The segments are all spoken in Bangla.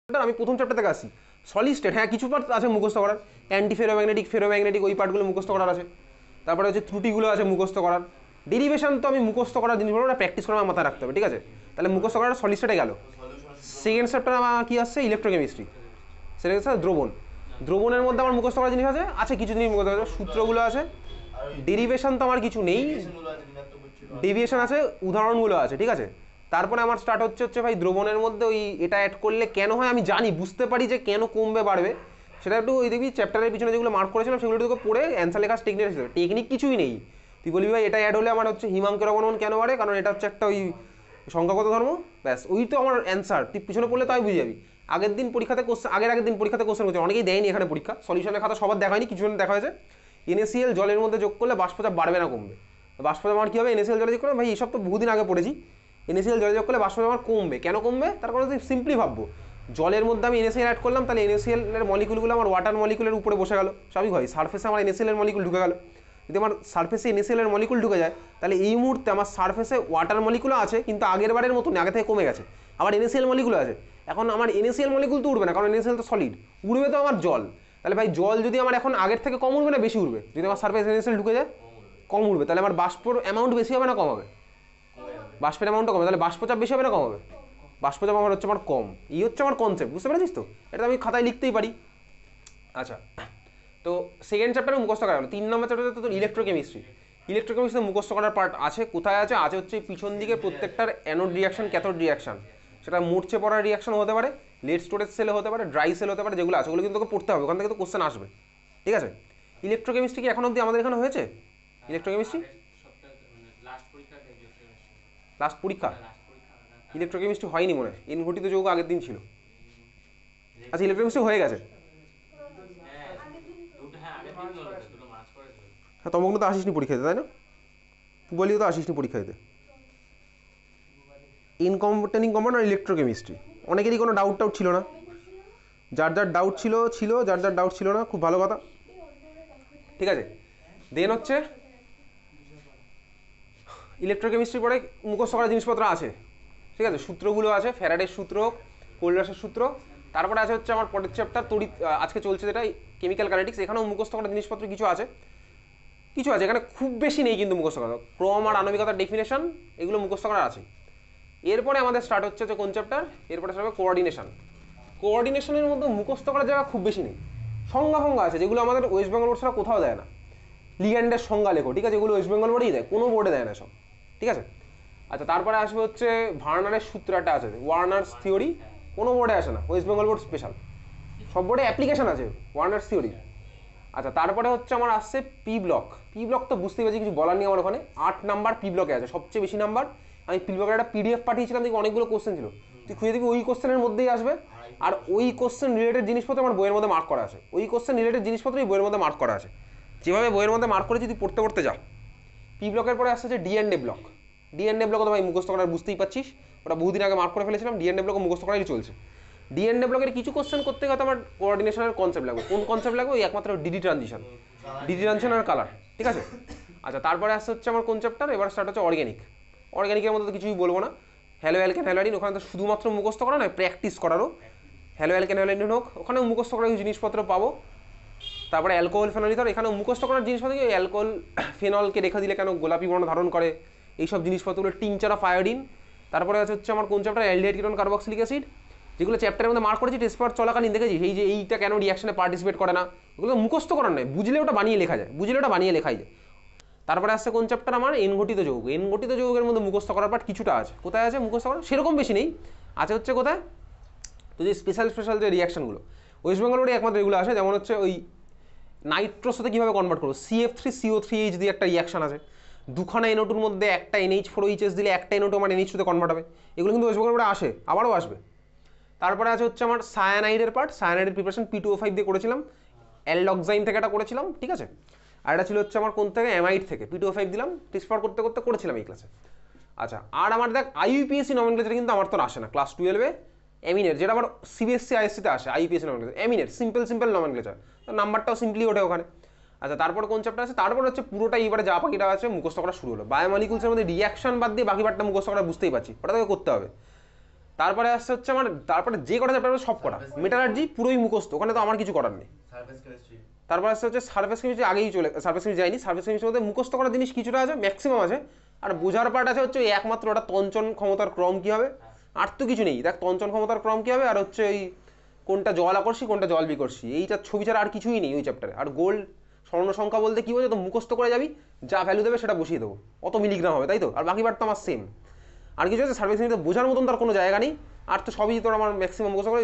আমি প্রথম চ্যাপ্টার থেকে আসি। সলিড স্টেট, হ্যাঁ কিছু পার্ট আছে মুখস্থ করার, অ্যান্টি ফেরোম্যাগনেটিক ওই পার্টগুলো মুখস্থ করার আছে। তারপরে হচ্ছে ত্রুটিগুলো আছে মুখস্থ করার। ডেরিভেশন তো আমি মুখস্থ করার জিনিসগুলো ওটা প্র্যাকটিস করে আমার মাথায় রাখতে হবে, ঠিক আছে? তাহলে মুখস্থ করার সলিড স্টেটে গেল। সেকেন্ড চ্যাপ্টার আমার কি আসছে? ইলেকট্রোকেমিস্ট্রি। সেকেন্ড চ্যাপ্টার দ্রবণের মধ্যে আমার মুখস্থ করার জিনিস আছে কিছু জিনিস মুখস্থ করার, সূত্রগুলো আছে। ডেরিভেশন তো আমার কিছু নেই, ডেভিয়েশন আছে, উদাহরণগুলো আছে, ঠিক আছে? তারপরে আমার স্টার্ট হচ্ছে ভাই দ্রবণের মধ্যে ওই এটা অ্যাড করলে কেন হয় আমি জানি, বুঝতে পারি যে কেন কমবে বাড়বে, সেটা একটু ওই দেখবি চ্যাপ্টারের পিছনে যেগুলো মার্ক করেছিলাম সেগুলো তোকে পড়ে অ্যান্সার লেখার টেকনিক ছিল। টেকনিক কিছুই নেই, তুই বলবি ভাই এটা অ্যাড হলে আমার হচ্ছে হিমাঙ্কের অবনমন কেন বাড়ে, কারণ এটা হচ্ছে একটা ওই সংখ্যাগত ধর্ম, ব্যাস ওই তো আমার অ্যান্সার। তুই পিছনে পড়লে তাই বুঝে যাবি। আগের দিন পরীক্ষাতে কোশ্চেন, আগের দিন পরীক্ষাতে কোশ্চেন করছে, অনেকেই দেয়নি এখানে পরীক্ষা, সলিউশনের খাতা সবার দেখা হয়নি, কিছু দেখা হয়েছে। NaCl জলের মধ্যে যোগ করলে বাষ্পচাপ বাড়বে না কমবে? বাষ্পচাপ আমার কী হবে? NaCl জলে যোগ করলে, ভাই এইসব তো বহুদিন আগে পড়েছি। NaCl জলে যোগ করলে বাষ্পচাপ আমার কমবে, কেন কমবে? তার কারণে তুই সিম্পলি ভাববো, জলের মধ্যে আমি NaCl অ্যাড করলাম, তাহলে NaCl এর মলিকুলগুলো আমার ওয়াটার মলিকুলের উপরে বসে গেল, স্বাভাবিক হয়। সারফেসে আমার NaCl এর মলিকুল ঢুকে গেল। যদি আমার সারফেসে NaCl এর মলিকুল ঢুকে যায়, তাহলে এই মুহূর্তে আমার সারফেসে ওয়াটার মলিকুলও আছে, কিন্তু আগের বারের মতো আগে থেকে কমে গেছে। আবার NaCl মলিকুল আছে, এখন আমার NaCl মলিকুল তো উঠবে না, কারণ NaCl তো সলিড, উড়বে তো আমার জল। তাহলে ভাই জল যদি আমার এখন আগের থেকে কম উঠবে না বেশি উঠবে? যদি আমার সারফেসে NaCl ঢুকে যায় কম উঠবে, তাহলে আমার বাষ্পর অ্যামাউন্ট বেশি হবে না কম হবে? বাষ্পের অ্যামাউন্টটা কমে, তাহলে বাষ্পচাপ বেশি হবে না কম হবে? বাষ্পচাপ আমার হচ্ছে আমার কম। এই হচ্ছে আমার কনসেপ্ট, বুঝতে পেরেছিস তো? এটা আমি খাতায় লিখতেই পারি। আচ্ছা, তো সেকেন্ড চ্যাপ্টারে মুখস্থ করা হলো। 3 নম্বর চ্যাপ্টারে তো তোর ইলেকট্রোকেমিস্ট্রি। ইলেকট্রোকেমিস্ট্রি মুখস্থ করার পার্ট আছে, কোথায় আছে? আছে হচ্ছে পিছন দিকে প্রত্যেকটার অ্যানোড রিয়াকশন, ক্যাথোড রিয়াকশন। সেটা মরচে পড়ার রিয়াকশন হতে পারে, লেট স্টোরেজ সেল হতে পারে, ড্রাই সেল হতে পারে, যেগুলো আছে ওগুলো কিন্তু তোকে পড়তে হবে, ওখান থেকে তো কোশ্চেন আসবে, ঠিক আছে? ইলেকট্রোকেমিস্ট্রি কি এখন অবধি আমাদের এখানে হয়েছে? ইলেকট্রোকেমিস্ট্রি লাস্ট পরীক্ষা ইলেকট্রোকেমিস্ট্রি হয়নি মনে হয়, ইনঘটিত যৌগ আগের দিন ছিল। আচ্ছা, ইলেকট্রোকেমিস্ট্রি হয়ে গেছে। হ্যাঁ, তমগ্ন তো আসিসনি পরীক্ষা দিতে, তাই না? পুবালিও তো আসিসনি পরীক্ষা দিতে। ইনকম্পোর্টেনিং কম্পাউন্ড আর ইলেকট্রোকেমিস্ট্রি অনেকেরই কোনো ডাউট ছিল না, যার যার ডাউট ছিল, যার যার ডাউট ছিল না, খুব ভালো কথা, ঠিক আছে? দেন হচ্ছে ইলেকট্রোকেমিস্ট্রি পরে মুখস্থ করার জিনিসপত্র আছে, ঠিক আছে? সূত্রগুলো আছে, ফ্যারাডের সূত্র, কোল্ডার্সের সূত্র। তারপরে আছে হচ্ছে আমার পরের চ্যাপ্টার তড়িৎ, আজকে চলছে যেটা কেমিক্যাল কাইনেটিক্স, এখানেও মুখস্থ করার জিনিসপত্র কিছু আছে, এখানে খুব বেশি নেই কিন্তু মুখস্থ করা। ক্রম আর আণবিকতার ডেফিনেশন এগুলো মুখস্থ করার আছে। এরপরে আমাদের স্টার্ট হচ্ছে যে কোন চ্যাপ্টার? এরপরে স্টার্ট হবে কোঅর্ডিনেশন। কোঅর্ডিনেশনের মধ্যে মুখস্থ করার জায়গা খুব বেশি নেই, সংজ্ঞা আছে যেগুলো আমাদের ওয়েস্ট বেঙ্গল বোর্ড ছাড়া কোথাও দেয় না। লিগ্যান্ডের সংজ্ঞা লেখো, ঠিক আছে? এগুলো ওয়েস্ট বেঙ্গল বোর্ডেই দেয়, কোনো বোর্ডে দেয় না সব, ঠিক আছে? আচ্ছা, তারপরে আসবে হচ্ছে ভার্নারের সূত্র একটা আছে, ওয়ার্নার্স থিওরি, কোনো বোর্ডে আসে না, ওয়েস্ট বেঙ্গল বোর্ড স্পেশাল, সব বোর্ডে অ্যাপ্লিকেশন আছে ওয়ার্নার্স থিওরি। আচ্ছা, তারপরে হচ্ছে আমার আসছে পি ব্লক। পি ব্লক তো বুঝতেই পারছি, কিছু বলার নেই আমার, ওখানে 8 নাম্বার পি ব্লকে আছে, সবচেয়ে বেশি নাম্বার। আমি পি ব্লকের একটা PDF পাঠিয়েছিলাম, দেখি অনেকগুলো কোশ্চেন ছিল, তুই খুঁজে দেখবি ওই কোশ্চেনের মধ্যেই আসবে। আর ওই কোশ্চেন রিলেটেড জিনিসপত্র আমার বইয়ের মধ্যে মার্ক করা আছে, ওই কোশ্চেন রিলেটেড জিনিসপত্র এই বইয়ের মধ্যে মার্ক করা আছে, যেভাবে বইয়ের মধ্যে মার্ক করেছি তুই পড়তে পড়তে যা। পি ব্লকের পরে আসছে যে ডিএনএ ব্লক। ডিএনএ ব্লক তো ভাই মুখস্থ করার বুঝতেই পারছিস, ওটা বহুদিন আগে মার্ক করে ফেলেছিলাম, ডিএনএ ব্লক মুখস্থ করাই চলছে। ডিএনএ ব্লকের কিছু কোশ্চেন করতে গেলে আমার কোঅর্ডিনেশনের কনসেপ্ট লাগবে। কোন কনসেপ্ট লাগবে? ওই একমাত্র ডিডি ট্রানজিশন আর কালার, ঠিক আছে? আচ্ছা, তারপরে আসছে হচ্ছে আমার কোন চ্যাপ্টার? এবার স্টার্ট হচ্ছে অর্গ্যানিক। অর্গ্যানিকের মধ্যে তো কিছুই বলবো না, হ্যালো অ্যালকেন হ্যালোআইডিন, ওখানে তো শুধুমাত্র মুখস্থ করা নয়, প্র্যাকটিস করারও। হ্যালো অ্যালকেন হ্যালোআইডিন হোক, ওখানেও মুখস্থ করার জিনিসপত্র পাবো। তারপরে অ্যালকোহল ফেনল ইথার, এখানেও মুখস্থ করার জিনিসপত্র, অ্যালকোহল ফেনলকে রেখা দিলে কেন গোলাপি বর্ণ ধারণ করে, এইসব জিনিসপত্রগুলো, টিংচার অফ আয়োডিন। তারপরে হচ্ছে আমার কোন chapter? Aldehyde ketone carboxylic acid, যেগুলো চ্যাপ্টারের মধ্যে মার্ক করেছি, টেস্ট পাওয়ার চলাকালীন দেখেছি, এই যে এইটা কেন রিয়াকশনে পার্টিসিপেট করে না, ওগুলো মুখস্থ করার নয়, বুঝলে ওটা বানিয়ে লেখা যায়, লেখাই যায়। তারপরে আসছে কোন চ্যাপ্টার? আমার এনঘটিত যৌগ। এনঘটিত যৌগের মধ্যে মুখস্থ করার পার্ট কিছুটা আছে, কোথায় আছে মুখস্থ করার? সেরকম বেশি নেই, আছে হচ্ছে কোথায়? তো যে স্পেশাল যে রিয়াকশনগুলো ওয়েস্ট বেঙ্গল বোর্ডে একমাত্র এগুলো আসে, যেমন হচ্ছে ওই নাইট্রোর সাথে কীভাবে কনভার্ট করবো, CF3CO3H দিয়ে একটা রিয়াকশন আছে, দুখানা NO2-র মধ্যে একটা NH4OH দিলে একটা NO2 আমার NH2-তে কনভার্ট হবে, এগুলো কিন্তু ওয়েস্ট বেঙ্গল বোর্ডে আসে, আবারও আসবে। তারপরে আছে হচ্ছে আমার সায়ানাইডের পার্ট, সায়ানাইডের প্রিপারেশন P2O5 দিয়ে করেছিলাম, অ্যালডক্সাইম থেকে এটা করেছিলাম, ঠিক আছে? আর এটা ছিল হচ্ছে আমার কোন থেকে? অ্যামাইড থেকে P2O5 দিলাম, ট্রান্সফার করতে করতে করেছিলাম এই ক্লাসে। আচ্ছা, আর আমার দেখ IUPAC নমেনক্লেচার কিন্তু আমার তো আসে না, ক্লাস 12-এ এমিনের, যেটা আমার CBSE ISC-তে আসে, IUPAC নমেনক্লেচার, এমিনের সিম্পল নমেনক্লেচার, তো নাম্বারটাও সিম্পলি ওঠে ওখানে। আচ্ছা, তারপর কোন চ্যাপ্টার আছে? তারপর হচ্ছে পুরোটা এবারে যা বাকিটা আছে মুখস্থ করা শুরু হলো। বায়োমলিকুলসের মধ্যে রিয়াকশন বাদ দিয়ে বাকি পার্টটা মুখস্থ করা বুঝতেই পারছি, ওটা তোকে করতে হবে। তারপরে আসছে হচ্ছে আমার, তারপরে যে কটা চ্যাপ্টার সব কটা মেটালার্জি পুরোই মুখস্থ, ওখানে তো আমার কিছু করার নেই। তারপর আসছে হচ্ছে সারফেস কেমিস্ট্রি, আগেই চলে সারফেস কেমিস্ট্রি যায়নি। সারফেস কেমিস্ট্রির মধ্যে মুখস্থ করার জিনিস কিছুটা আছে, ম্যাক্সিমাম আছে, আর বোঝার পার্ট আছে হচ্ছে ওই একমাত্র ওটা তঞ্চন ক্ষমতার ক্রম কী হবে, আর তো কিছু নেই। দেখ তঞ্চন ক্ষমতার ক্রম কী হবে, আর হচ্ছে ওই কোনটা জল আকর্ষী কোনটা জল বিকর্ষী, এইটা ছবি ছাড়া আর কিছুই নেই ওই চ্যাপ্টারে। আর গোল্ড স্বর্ণ সংখ্যা বলতে কী বলছে, তো মুখস্থ করে যাবি, যা ভ্যালু দেবে সেটা বসিয়ে দেবো, অত মিলিগ্রাম হবে, তাই তো? আর বাকি পার্ট তো আমার সেম। আর কিছু আছে সার্ভিস কেমিস্ট্রি বোঝার মতন তার কোনো জায়গা নেই, আর তো সবই তোর আমার ম্যাক্সিমাম মুখস্থ করে।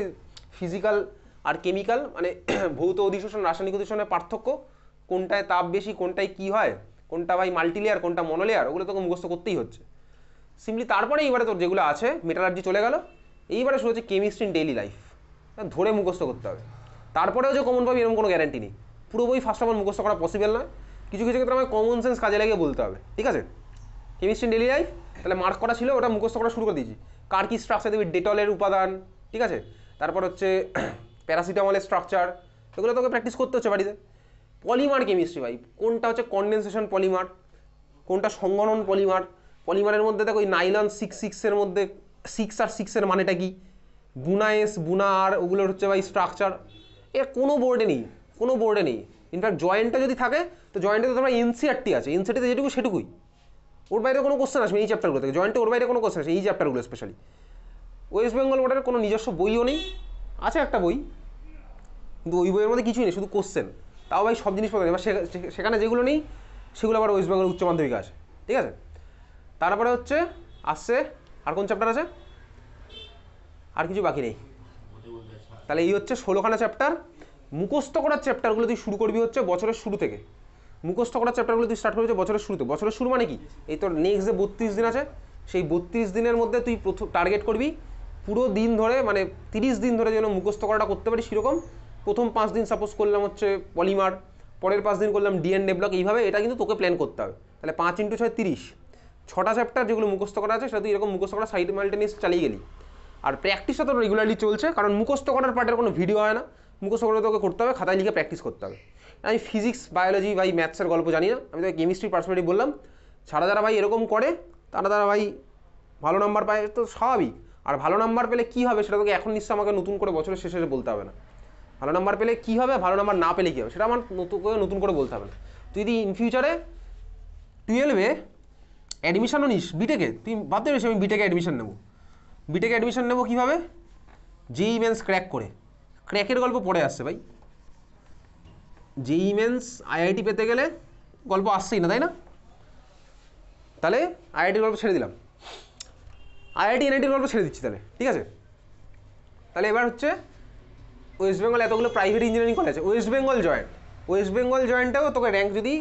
ফিজিক্যাল আর কেমিক্যাল মানে ভৌত অধিশোষণ রাসায়নিক অধিশোষণের পার্থক্য, কোনটায় তাপ বেশি, কোনটায় কী হয়, কোনটা ভাই মাল্টিলেয়ার কোনটা মনোলেয়ার, ওগুলো তোকে মুখস্থ করতেই হচ্ছে সিম্পলি। তারপরে এইবারে তোর যেগুলো আছে মেটালার্জি চলে গেল, এইবারে শুরু হচ্ছে কেমিস্ট্রি ইন ডেইলি লাইফ, ধরে মুখস্থ করতে হবে। তারপরেও যে কমন পাবি এরকম কোনো গ্যারান্টি নেই, পুরো বই ফার্স্ট অফ অল মুখস্থ করা পসিবল নয়, কিছু কিছু ক্ষেত্রে আমাকে কমন সেন্স কাজে লাগিয়ে বলতে হবে, ঠিক আছে? কেমিস্ট্রি ইন ডেইলি লাইফ তাহলে মার্ক করা ছিল, ওটা মুখস্থ করা শুরু করে দিয়েছি। কার কি স্ট্রাকচার দেবে, ডেটলের উপাদান, ঠিক আছে? তারপর হচ্ছে প্যারাসিটামলের স্ট্রাকচার, এগুলো তোকে প্র্যাকটিস করতে হচ্ছে বাড়িতে। পলিমার কেমিস্ট্রি ভাই, কোনটা হচ্ছে কনডেনসেশন পলিমার, কোনটা সংগঠন পলিমার, পলিমারের মধ্যে দেখো ওই নাইলন 6 মধ্যে 6 আর 6 মানেটা কি, বুনা এস বুনা আর, ওগুলোর হচ্ছে ভাই স্ট্রাকচার, এ কোনো বোর্ডে নেই, কোনো বোর্ডে নেই। ইনফ্যাক্ট জয়েন্টটা যদি থাকে তো জয়েন্টে তো তোমার এনসিআরটি আছে, এনসিআরটিতে যেটুকু সেটুকুই, ওর বাইরে কোনো কোশ্চেন আসবে এই চ্যাপ্টারগুলো থেকে, জয়েন্টে ওর বাইরে কোনো কোশ্চেন আসবে এই চ্যাপ্টারগুলো স্পেশালি। ওয়েস্ট বেঙ্গল বোর্ডের কোনো নিজস্ব বইও নেই, আছে একটা বই কিন্তু ওই বইয়ের মধ্যে কিছুই নেই, শুধু কোশ্চেন, তাও ভাই সব জিনিসপত্র নেই। এবার সেখানে যেগুলো নেই সেগুলো আবার ওয়েস্ট বেঙ্গল উচ্চ মাধ্যমিকে আছে, ঠিক আছে? তারপরে হচ্ছে আসছে আর কোন চ্যাপ্টার আছে, আর কিছু বাকি নেই। তাহলে এই হচ্ছে 16খানা চ্যাপ্টার। মুখস্থ করার চ্যাপ্টারগুলো তুই শুরু করবি হচ্ছে বছরের শুরু থেকে, মুখস্থ করার চ্যাপ্টারগুলো তুই স্টার্ট করবি বছরের শুরুতে। বছরের শুরু মানে কি, এই তোর নেক্সট যে 32 দিন আছে, সেই 32 দিনের মধ্যে তুই প্রথম টার্গেট করবি পুরো দিন ধরে, মানে 30 দিন ধরে যেন মুখস্থ করাটা করতে পারি সেরকম। প্রথম 5 দিন সাপোজ করলাম হচ্ছে পলিমার, পরের 5 দিন করলাম ডিএনএ ব্লক, এইভাবে এটা কিন্তু তোকে প্ল্যান করতে হবে। তাহলে 5 × 6 30, 6টা চ্যাপ্টার যেগুলো মুখস্থ করা আছে সেটা তুই এরকম মুখস্থ করা সাইড মাল্টেনিয়াস চালিয়ে গেলি। আর প্র্যাকটিসটা তো রেগুলারলি চলছে, কারণ মুখস্থ করার পার্টের কোনো ভিডিও হয় না, মুখস্থ করে তোকে করতে হবে, খাতায় লিখে প্র্যাকটিস করতে হবে। আমি ফিজিক্স বায়োলজি ভাই ম্যাথসের গল্প জানি না, আমি তোকে কেমিস্ট্রি পার্সোনালি বললাম, ছাড়া যারা ভাই এরকম করে তারা ভাই ভালো নাম্বার পায়, তো স্বাভাবিক। আর ভালো নাম্বার পেলে কী হবে সেটা তোকে এখন নিশ্চয় আমাকে নতুন করে বছরের শেষে বলতে হবে না। ভালো নাম্বার পেলে কী হবে, ভালো নাম্বার না পেলে কী হবে সেটা আমার নতুন করে বলতে হবে না। তুই যদি ইন ফিউচারে 12-এ অ্যাডমিশনও নিস, বিটেকে তুই ভাবতে পারিস আমি বিটেকে অ্যাডমিশন নেবো, বিটেকে অ্যাডমিশন নেবো কীভাবে, জেই মেন্স ক্র্যাক করে। ক্র্যাকের গল্প পরে আসছে ভাই, জেই মেন্স আইআইটি পেতে গেলে গল্প আসছেই না, তাই না? তাহলে আইআইটির গল্প ছেড়ে দিলাম, আইআইটি এনআইটির গল্প ছেড়ে দিচ্ছি তাহলে, ঠিক আছে? তাহলে এবার হচ্ছে ওয়েস্ট বেঙ্গল এতগুলো private engineering college, West Bengal joint, West Bengal জয়েন্টেও তোকে র্যাঙ্ক যদি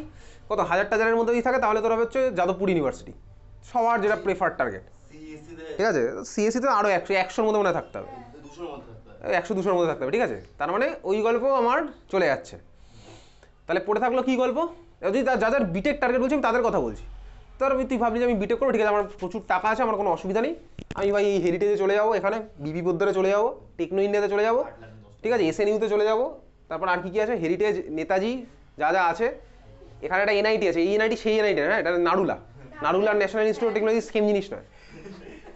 কত 1000-টার মধ্যে যদি থাকে তাহলে তোর হচ্ছে যাদবপুর ইউনিভার্সিটি, সবার যেটা প্রেফার টার্গেট, ঠিক আছে? সিএসসিতে আরও 100-100-র মধ্যে মনে হয় থাকতে হবে, 100-200-র মধ্যে থাকতে হবে, ঠিক আছে? তার মানে ওই গল্প আমার চলে যাচ্ছে। তাহলে পড়ে থাকলো কী গল্প, যদি যাদের বিটেক টার্গেট বলছি আমি তাদের কথা বলছি। তুই ভাবলি যে আমি বিটেক করবো, ঠিক আছে, আমার প্রচুর টাকা আছে, আমার কোনো অসুবিধা নেই, আমি ভাই এই হেরিটেজে চলে যাবো, এখানে বিবি পোদ্দারে চলে যাবো, টেকনো ইন্ডিয়াতে চলে যাবো, ঠিক আছে, এসএনইউতে চলে যাবো, তারপর আর কী আছে হেরিটেজ নেতাজি যা যা আছে, এখানে একটা এনআইটি আছে, এই এনআইটি সেই এনআইটি না, এটা Narula national institute of technology, same জিনিস নয়।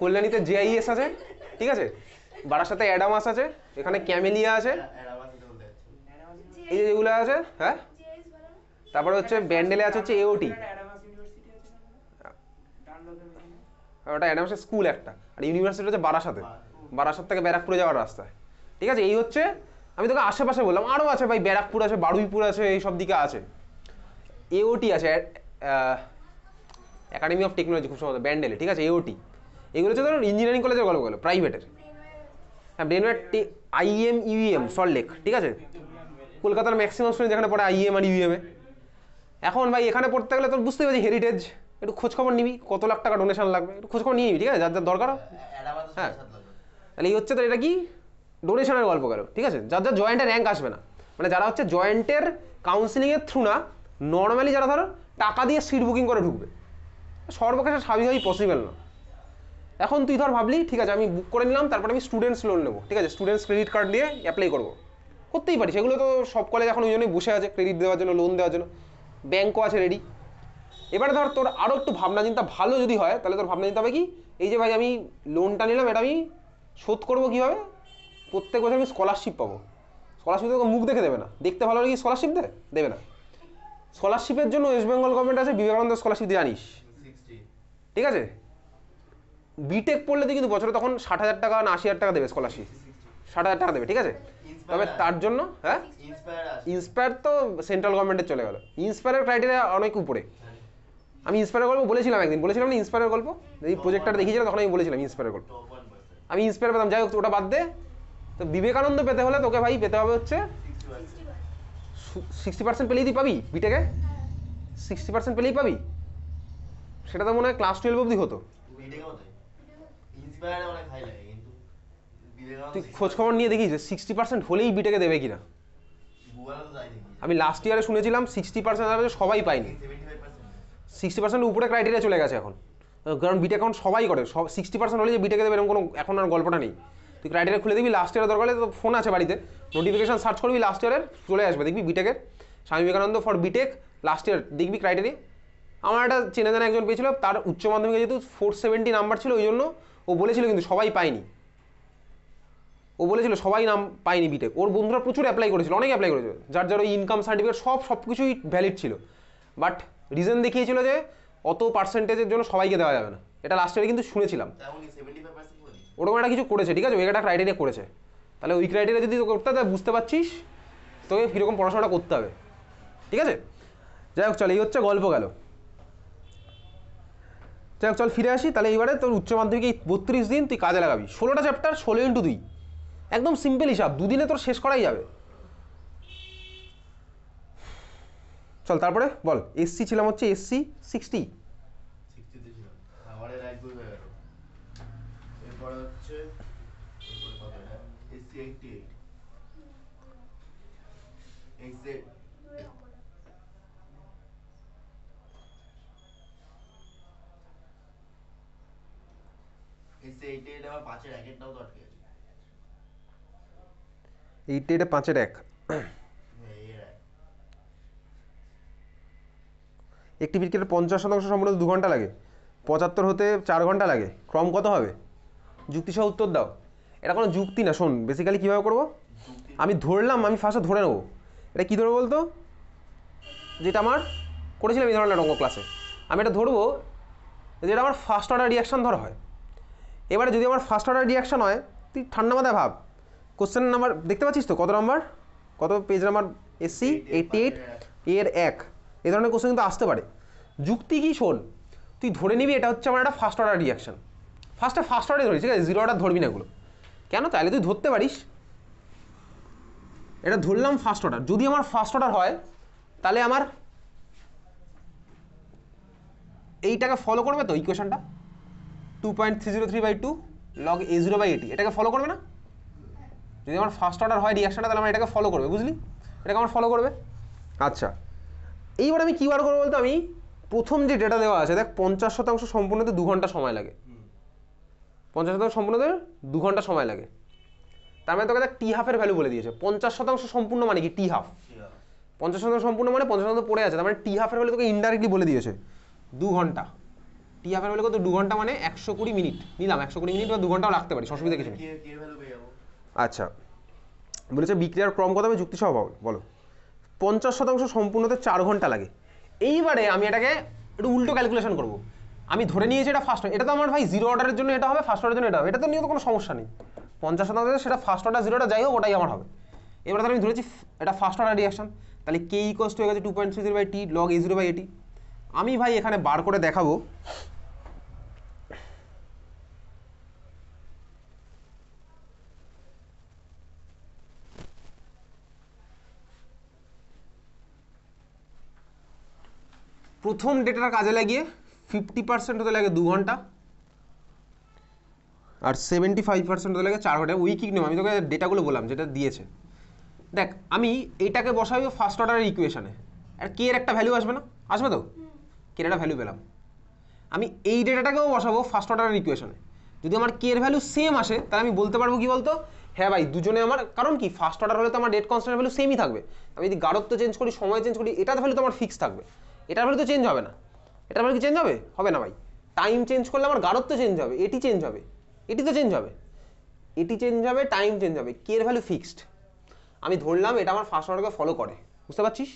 কল্যাণীতে জেআইএস আছে, ঠিক আছে, বারাসাতে অ্যাডামাস আছে, এখানে ক্যামেলিয়া আছে, এই যেগুলো আছে, হ্যাঁ। তারপরে হচ্ছে ব্যান্ডেলে আছে হচ্ছে এওটি, ওটা অ্যাডামসের স্কুল একটা, আর ইউনিভার্সিটি হচ্ছে বারাসাত থেকে ব্যারাকপুরে যাওয়ার রাস্তায়, ঠিক আছে? এই হচ্ছে, আমি তোকে আশেপাশে বললাম, আরও আছে ভাই, ব্যারাকপুর আছে, বারুইপুর আছে, এই সব দিকে আছে। এওটি আছে, একাডেমি অফ টেকনোলজি খুব সম্ভবত ব্যান্ডেলে, ঠিক আছে, এওটি। এগুলো হচ্ছে ধরুন ইঞ্জিনিয়ারিং কলেজের গল্প গেলো প্রাইভেটের। হ্যাঁ, ব্রেনওয়্যার আইএম ইউএম সল্টলেক, ঠিক আছে, কলকাতার ম্যাক্সিমাম স্টুডেন্ট যেখানে পড়ে আইএম আর ইউএমে। এখন ভাই এখানে পড়তে গেলে তোর বুঝতে পারছি হেরিটেজ, একটু খোঁজখবর নিবি, কত লাখ টাকা ডোনেশন লাগবে, একটু খোঁজখবর নিয়ে নিবি, ঠিক আছে, যার যার দরকার। হ্যাঁ, তাহলে এই হচ্ছে তো এটা কি ডোনেশনের গল্প গেল, ঠিক আছে? যার যার জয়েন্টের র্যাঙ্ক আসবে না, মানে যারা হচ্ছে জয়েন্টের কাউন্সিলিংয়ের থ্রু না, নর্মালি যারা ধরো টাকা দিয়ে সিট বুকিং করে ঢুকবে, সর্বকাশে স্বাভাবিকভাবেই পসিবল না। এখন তুই ধর ভাবলি ঠিক আছে আমি বুক করে নিলাম, তারপরে আমি স্টুডেন্টস লোন নেবো, ঠিক আছে, স্টুডেন্টস ক্রেডিট কার্ড দিয়ে অ্যাপ্লাই করবো, করতেই পারি, সেগুলো তো সব কলেজ এখন ওই জন্যই বসে আছে ক্রেডিট দেওয়ার জন্য, লোন দেওয়ার জন্য, ব্যাঙ্কও আছে রেডি। এবারে ধর তোর আরও একটু ভাবনা চিন্তা ভালো যদি হয়, তাহলে তোর ভাবনা চিন্তা হবে কি, এই যে ভাই আমি লোনটা নিলাম, এটা আমি শোধ করবো কীভাবে? প্রত্যেক বছর আমি স্কলারশিপ পাবো। স্কলারশিপ তোকে মুখ দেখে দেবে না, দেখতে ভালো লাগে স্কলারশিপ দেবে না। স্কলারশিপের জন্য ওয়েস্ট বেঙ্গল গভর্নমেন্ট আছে বিবেকানন্দ স্কলারশিপ জানিস, ঠিক আছে? বিটেক পড়লে তুই কিন্তু বছরে তখন 60,000 টাকা না 80,000 টাকা দেবে স্কলারশিপ, 60,000 টাকা দেবে, ঠিক আছে? তবে তার জন্য হ্যাঁ ইন্সপায়ার তো সেন্ট্রাল গভর্নমেন্টের চলে গেল। ইন্সপায়ারের ক্রাইটেরিয়া অনেক উপরে। আমি ইন্সপায়ারের গল্প বলেছিলাম একদিন, বলেছিলাম না ইন্সপায়ারের গল্প, এই প্রজেক্টটা দেখিয়েছিলাম তখন আমি বলেছিলাম ইন্সপায়ারের গল্প। আমি ইন্সপায়ার পেতাম, যাই হোক ওটা বাদ দে। তো বিবেকানন্দ পেতে হলে তোকে ভাই পেতে হবে হচ্ছে 60% পেলেই তুই পাবি বিটেকে, 60% পেলেই পাবি। সেটা তো মনে হয় ক্লাস 12 অবধি হতো। তুই খোঁজ খবর নিয়ে দেখিস 60% হলেই বিটেকে দেবে কিনা। আমি লাস্ট ইয়ারে শুনেছিলাম 60% সবাই পায়নি, 60% উপরে ক্রাইটেরিয়া চলে গেছে এখন, কারণ বিটেক এখন সবাই করে। 60% হলে যে বিটেকে দেবে এরকম কোনো এখন আর গল্পটা নেই। তুই ক্রাইটেরিয়া খুলে দেখবি, লাস্ট ইয়ারের দরকার হলে তো ফোন আছে বাড়িতে, নোটিফিকেশন সার্চ করবি লাস্ট ইয়ারের চলে আসবে, দেখবি বিটেকের Swami Vivekananda for BTech last year দেখবি ক্রাইটেরিয়া। আমার একটা চেনা জানা একজন পেয়েছিল, তার উচ্চ মাধ্যমিকে যেহেতু 470 নাম্বার ছিল ওই জন্য ও বলেছিল, কিন্তু সবাই পায়নি। ও বলেছিল সবাই নাম পায়নি বিটেক। ওর বন্ধুরা প্রচুর অ্যাপ্লাই করেছিল, অনেক অ্যাপ্লাই করেছিল, যার যার ওই ইনকাম সার্টিফিকেট সব কিছুই ভ্যালিড ছিল, বাট রিজন দেখিয়েছিল যে অত পার্সেন্টেজের জন্য সবাইকে দেওয়া যাবে না। এটা লাস্ট ইয়ারে কিন্তু শুনেছিলাম ওরকম একটা কিছু করেছে, ঠিক আছে? ওই একটা ক্রাইটেরিয়া করেছে। তাহলে ওই ক্রাইটেরিয়া যদি করতে হয় বুঝতে পারছিস তোকে কীরকম পড়াশোনাটা করতে হবে, ঠিক আছে? যাই হোক চল, এই হচ্ছে গল্প গেল। যাই হোক চল ফিরে আসি। তাহলে এইবারে তোর উচ্চ মাধ্যমিকে 32 দিন তুই কাজে লাগাবি। 16টা চ্যাপ্টার, 16x2, একদম সিম্পল হিসাব, দুদিনে তোর শেষ করাই যাবে। চল তারপরে বল। এসসি ছিলাম হচ্ছে এসসি 60, এইটা 5-এর 1। একটি বিক্রিয়ার 50% সম্পূর্ণ 2 ঘন্টা লাগে, 75 হতে 4 ঘন্টা লাগে, ক্রম কত হবে? যুক্তিসহ উত্তর দাও। এটা কোনো যুক্তি না, শোন বেসিক্যালি কীভাবে করবো আমি ধরলাম, আমি ফার্স্টে ধরে নেবো। এটা কী ধরবো বলতো, যেটা আমার করেছিলাম এই ধরনের অঙ্ক ক্লাসে, আমি এটা ধরবো যেটা আমার ফার্স্ট অর্ডার রিয়াকশান ধরা হয়। এবারে যদি আমার ফার্স্ট অর্ডার রিয়াকশান হয়, তুই ঠান্ডা মাথায় ভাব, কোশ্চেন নাম্বার দেখতে পাচ্ছিস তো কত নাম্বার, কত পেজ নাম্বার? এসসি 88 এর 1। এই ধরনের কোশ্চেন কিন্তু আসতে পারে। যুক্তি কি শোন, তুই ধরে নিবি এটা হচ্ছে আমার একটা first order reaction, first order ধরিস, ঠিক আছে? 0 অর্ডার ধরবি না এগুলো। কেন? তাহলে তুই ধরতে পারিস এটা ধরলাম ফার্স্ট অর্ডার। যদি আমার ফার্স্ট অর্ডার হয় তাহলে আমার এইটাকে ফলো করবে তো ইকুয়েশনটা, 2.303/2 log a0/80, এটাকে ফলো করবে না? যদি আমার ফার্স্ট অর্ডার হয় রিয়াকশনটা তাহলে আমার এটাকে ফলো করবে, বুঝলি? এটাকে আমার ফলো করবে। আচ্ছা এইবার আমি কী বার করবো বলতো, আমি প্রথম যে ডেটা দেওয়া আছে দেখ, 50% সম্পূর্ণতে 2 ঘন্টা সময় লাগে, 50% সম্পূর্ণতে 2 ঘন্টা সময় লাগে। তার মানে তোকে দেখ টি হাফের ভ্যালু বলে দিয়েছে। 50% সম্পূর্ণ মানে কি? টি হাফ। 50% সম্পূর্ণ মানে 50% পড়ে আছে, তার মানে টি হাফের ভ্যালু তোকে ইনডাইরেক্টলি বলে দিয়েছে 2 ঘন্টা। টি হাফের ভ্যালু কত? 2 ঘন্টা মানে 120 মিনিট নিলাম, 120 মিনিট বা 2 ঘন্টাও রাখতে পারিস, অসুবিধা কিছু নেই। আচ্ছা বলেছে বিক্রিয়ার ক্রম কত হবে যুক্তিসহ বলো। 50% সম্পূর্ণতে 4 ঘন্টা লাগে। এইবারে আমি এটাকে একটু উল্টো ক্যালকুলেশন করব। আমি ধরে নিয়েছি এটা ফার্স্ট, এটা তো আমার ভাই 0 অর্ডারের জন্য এটা হবে, ফার্স্ট অর্ডারের জন্য এটা হবে, এটা তো নিয়ে তো কোনো সমস্যা নেই। 50% সেটা ফার্স্ট অর্ডার 0টা যাই হোক ওটাই আমার হবে। এবার তাহলে আমি ধরেছি এটা ফার্স্ট অর্ডার রিয়াকশন, তাহলে k = হয়ে গেছে 2.30/t log a0/80। আমি ভাই এখানে বার করে দেখাবো প্রথম ডেটাটা কাজে লাগিয়ে 50% হতে লাগে 2 ঘন্টা, আর 75% হতে লাগে 4 ঘন্টা। উইকিক নেব, আমি তোকে ডেটাগুলো বললাম যেটা দিয়েছে। দেখ আমি এইটাকে বসাবো ফার্স্ট অর্ডারের ইকুয়েশনে, আর কে এর একটা ভ্যালু আসবে না? আসবে তো, কে এর একটা ভ্যালু পেলাম। আমি এই ডেটাটাকেও বসাবো ফার্স্ট অর্ডারের ইকুয়েশনে। যদি আমার কে এর ভ্যালু সেম আসে তাহলে আমি বলতে পারবো কি বলতো, হ্যাঁ ভাই দুজনে আমার, কারণ কি ফার্স্ট অর্ডার হলে তো আমার রেট কনস্ট্যান্ট ভ্যালু সেমই থাকবে। আমি যদি গাঢ়ত্ব চেঞ্জ করি, সময় চেঞ্জ করি, এটার ভ্যালু তো আমার ফিক্স থাকবে, এটার ভ্যালু তো চেঞ্জ হবে না। এটার ভ্যালু কি চেঞ্জ হবে? হবে না ভাই। টাইম চেঞ্জ করলে আমার গাঢ়ত্ব চেঞ্জ হবে, এটি চেঞ্জ হবে, এটি তো চেঞ্জ হবে। এটি চেঞ্জ হবে, টাইম চেঞ্জ হবে, কে এর ভ্যালু ফিক্সড। আমি ধরলাম এটা আমার ফার্স্ট অর্ডারকে ফলো করে, বুঝতে পারছিস?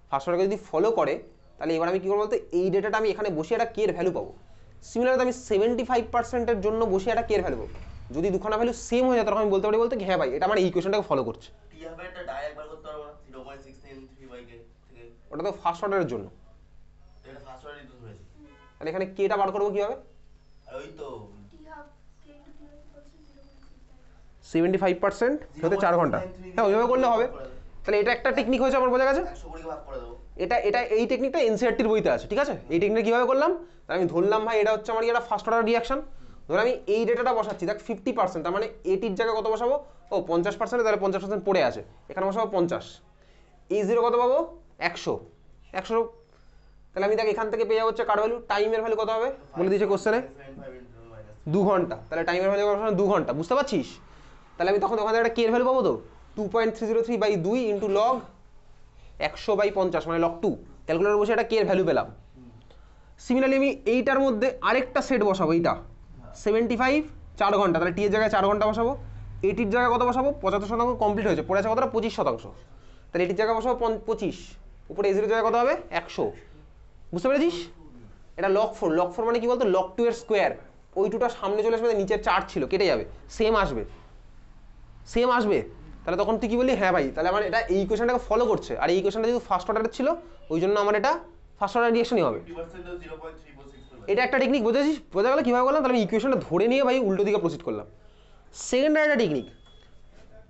ফার্স্ট অর্ডারকে যদি ফলো করে তাহলে এবার আমি কী করবো বলতে, এই ডেটাটা আমি এখানে বসে একটা কে এর ভ্যালু পাবো। সিমিলার আমি 75%-এর জন্য বসে একটা কে এর ভ্যালু পাবো। যদি দুখানা ভ্যালু সেম হয়ে যায় তখন আমি বলতে পারি বলতে হ্যাঁ ভাই এটা আমার এই ইকুয়েশনটাকে ফলো করছে। ওটা তো ফার্স্ট অর্ডারের জন্য, তাহলে এখানে কেটা বার করবো কীভাবে? ওই তো 75% হতে 4 ঘন্টা, হ্যাঁ ওইভাবে করলে হবে। তাহলে এটা একটা টেকনিক হয়েছে, আমার বোঝা গেছে। এটা এই টেকনিকটা এনসিইআরটির বইতে আছে, ঠিক আছে? এই টেকনিক কীভাবে করলাম, তাই আমি ধরলাম ভাই এটা হচ্ছে আমার একটা ফার্স্ট অর্ডার রিয়াকশন। ধরে আমি এই ডেটাটা বসাচ্ছি, দেখ 50%, তার মানে এটির জায়গায় কত বসাবো? ও 50%, তাহলে 50% পড়ে আছে, এখানে বসাবো 50। এই জিরো কত পাবো? 100। তাহলে আমি দেখ এখান থেকে পেয়ে যাবো হচ্ছে কার ভ্যালু, টাইমের ভ্যালু কত হবে বলে দিয়েছে কোশ্চেনে, 2 ঘন্টা। তাহলে টাইমের ভ্যালু 2 ঘন্টা, বুঝতে পারছিস? তাহলে আমি তখন ওখান থেকে একটা কে এর ভ্যালু পাবো তো 2.303/2 ইন্টু লগ 100/50 মানে লগ 2। ক্যালকুলেটর বসে একটা কে এর ভ্যালু পেলাম। সিমিলারলি আমি এইটার মধ্যে আরেকটা সেট বসাবো, এইটা 75 4 ঘন্টা, তাহলে টি এর জায়গায় 4 ঘন্টা বসাবো। এটির জায়গায় কত বসাবো? 75% কমপ্লিট হয়েছে, পড়ে আছে কতটা? 25%। তাহলে এটির জায়গায় বসাবো 25, উপরে এই জিরোর জায়গায় কত হবে? 100, বুঝতে পেরেছিস? এটা লগ 4 মানে কি বলতো, লগ 2 এর স্কোয়ার। ওই টুটা সামনে চলে আসবে, নিচের 4 ছিল কেটে যাবে, সেম আসবে। তাহলে তখন তুই কি বললি, হ্যাঁ ভাই তাহলে আমার এটা এই ইকুয়েশনটাকে ফলো করছে, আর এই ইকুয়েশনটা যদি ফার্স্ট অর্ডারের ছিল ওই জন্য আমার এটা ফার্স্ট অর্ডার রিঅ্যাকশনই হবে। এটা একটা টেকনিক, বোঝা গেল কীভাবে করলাম? তাহলে আমি ইকুয়েশনটা ধরে নিয়ে ভাই উল্টো দিকে প্রসিড করলাম। সেকেন্ড একটা টেকনিক,